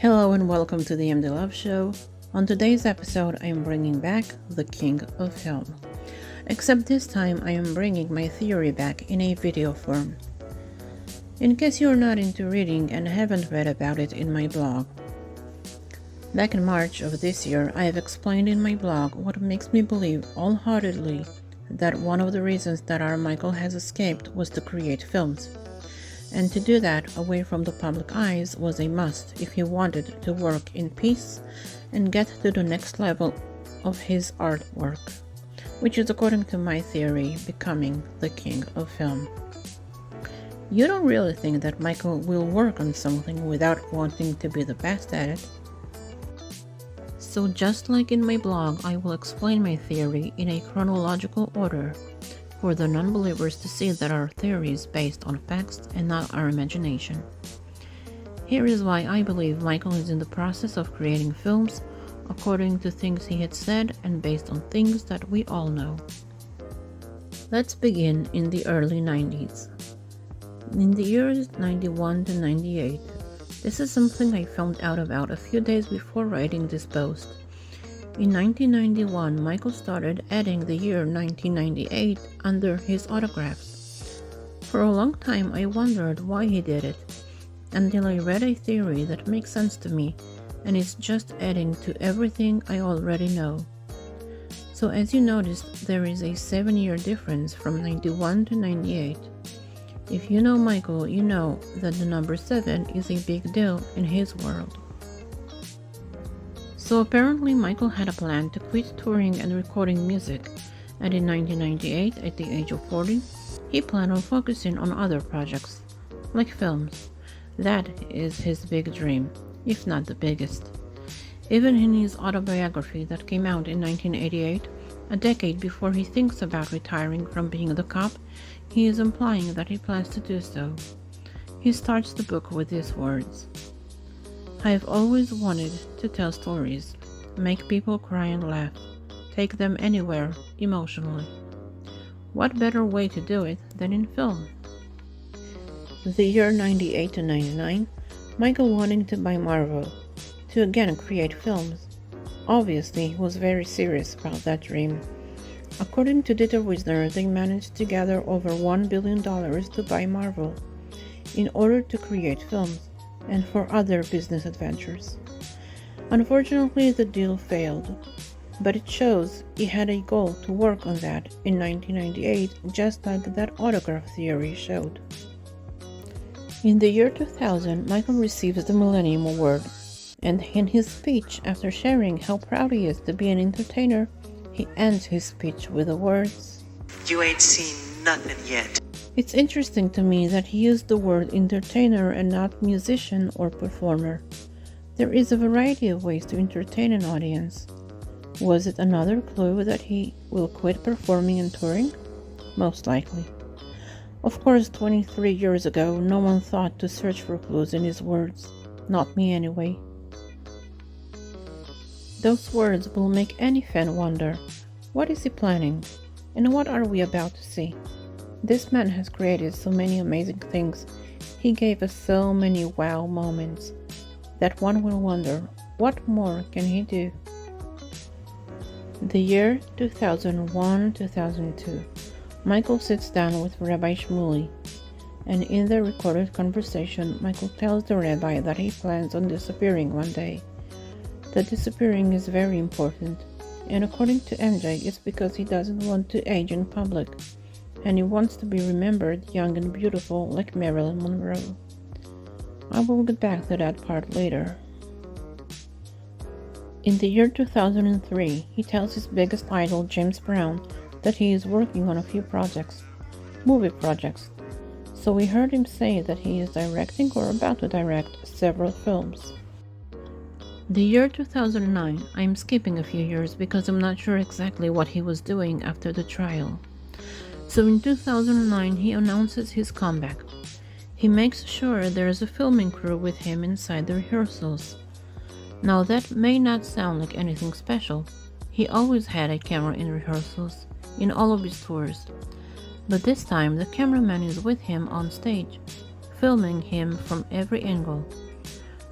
Hello and welcome to the mdlove show. On today's episode, I am bringing back The King of Film. Except this time, I am bringing my theory back in a video form. In case you are not into reading and haven't read about it in my blog. Back in March of this year, I have explained in my blog what makes me believe wholeheartedly that one of the reasons that our Michael has escaped was to create films. And to do that away from the public eyes was a must if he wanted to work in peace and get to the next level of his artwork, which is, according to my theory, becoming the king of film. You don't really think that Michael will work on something without wanting to be the best at it. So just like in my blog, I will explain my theory in a chronological order for the non-believers to see that our theory is based on facts and not our imagination. Here is why I believe Michael is in the process of creating films according to things he had said and based on things that we all know. Let's begin in the early 90s. In the years 91 to 98, this is something I found out about a few days before writing this post. In 1991, Michael started adding the year 1998 under his autographs. For a long time, I wondered why he did it, until I read a theory that makes sense to me and is just adding to everything I already know. So as you noticed, there is a 7-year difference from 91 to 98. If you know Michael, you know that the number 7 is a big deal in his world. So apparently Michael had a plan to quit touring and recording music, and in 1998, at the age of 40, he planned on focusing on other projects, like films. That is his big dream, if not the biggest. Even in his autobiography that came out in 1988, a decade before he thinks about retiring from being the cop, he is implying that he plans to do so. He starts the book with these words: I have always wanted to tell stories, make people cry and laugh, take them anywhere emotionally. What better way to do it than in film? The year 98 to 99, Michael wanting to buy Marvel, to again create films. Obviously, he was very serious about that dream. According to Dieter Wisner, they managed to gather over $1 billion to buy Marvel in order to create films and for other business adventures. Unfortunately, the deal failed, but it shows he had a goal to work on that in 1998, just like that autograph theory showed. In the year 2000, Michael receives the Millennium Award, and in his speech after sharing how proud he is to be an entertainer, he ends his speech with the words, "You ain't seen nothing yet." It's interesting to me that he used the word entertainer and not musician or performer. There is a variety of ways to entertain an audience. Was it another clue that he will quit performing and touring? Most likely. Of course, 23 years ago, no one thought to search for clues in his words. Not me anyway. Those words will make any fan wonder, what is he planning? And what are we about to see? This man has created so many amazing things. He gave us so many wow moments that one will wonder, what more can he do? The year 2001-2002. Michael sits down with Rabbi Shmuley, and in their recorded conversation, Michael tells the rabbi that he plans on disappearing one day. The disappearing is very important, and according to MJ, it's because he doesn't want to age in public, and he wants to be remembered young and beautiful like Marilyn Monroe. I will get back to that part later. In the year 2003, he tells his biggest idol, James Brown, that he is working on a few projects, movie projects. So we heard him say that he is directing or about to direct several films. The year 2009, I am skipping a few years because I'm not sure exactly what he was doing after the trial. So in 2009, he announces his comeback. He makes sure there is a filming crew with him inside the rehearsals. Now that may not sound like anything special. He always had a camera in rehearsals, in all of his tours. But this time, the cameraman is with him on stage, filming him from every angle.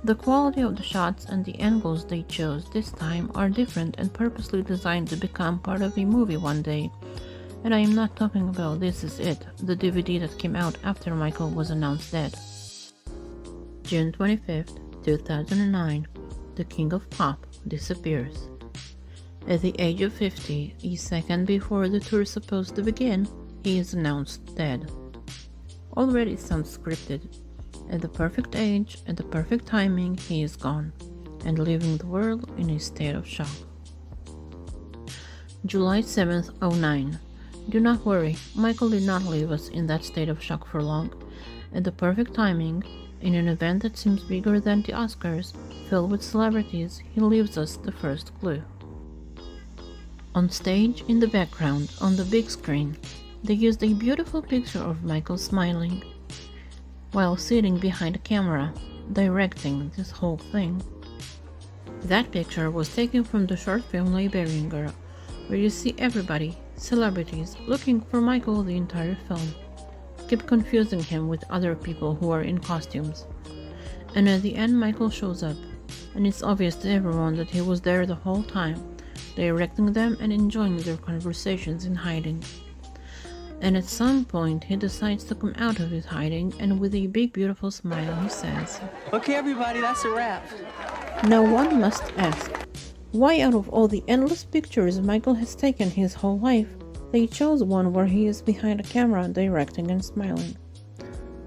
The quality of the shots and the angles they chose this time are different and purposely designed to become part of a movie one day. And I am not talking about This Is It, the DVD that came out after Michael was announced dead. June 25th, 2009, the King of Pop disappears. At the age of 50, a second before the tour is supposed to begin, he is announced dead. Already sounds scripted. At the perfect age, at the perfect timing, he is gone, and leaving the world in a state of shock. July 7th, 09. Do not worry, Michael did not leave us in that state of shock for long. At the perfect timing, in an event that seems bigger than the Oscars, filled with celebrities, he leaves us the first clue. On stage, in the background, on the big screen, they used a beautiful picture of Michael smiling, while sitting behind a camera, directing this whole thing. That picture was taken from the short film Liberian Girl, where you see everybody, celebrities, looking for Michael the entire film, keep confusing him with other people who are in costumes. And at the end Michael shows up, and it's obvious to everyone that he was there the whole time, directing them and enjoying their conversations in hiding. And at some point he decides to come out of his hiding, and with a big beautiful smile he says, "Okay everybody, that's a wrap." Now one must ask, why out of all the endless pictures Michael has taken his whole life, they chose one where he is behind a camera directing and smiling?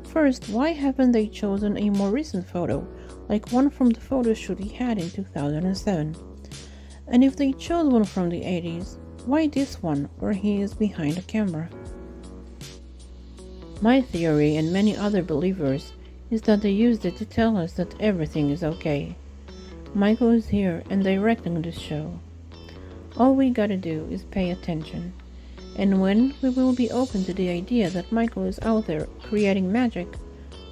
First, why haven't they chosen a more recent photo, like one from the photo shoot he had in 2007? And if they chose one from the 80s, why this one where he is behind a camera? My theory, and many other believers, is that they used it to tell us that everything is okay. Michael is here and directing this show. All we gotta do is pay attention. And when we will be open to the idea that Michael is out there creating magic,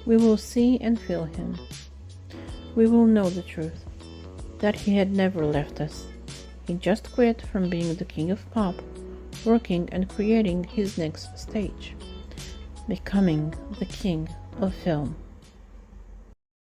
we will see and feel him. We will know the truth, that he had never left us. He just quit from being the king of pop, working and creating his next stage, becoming the king of film.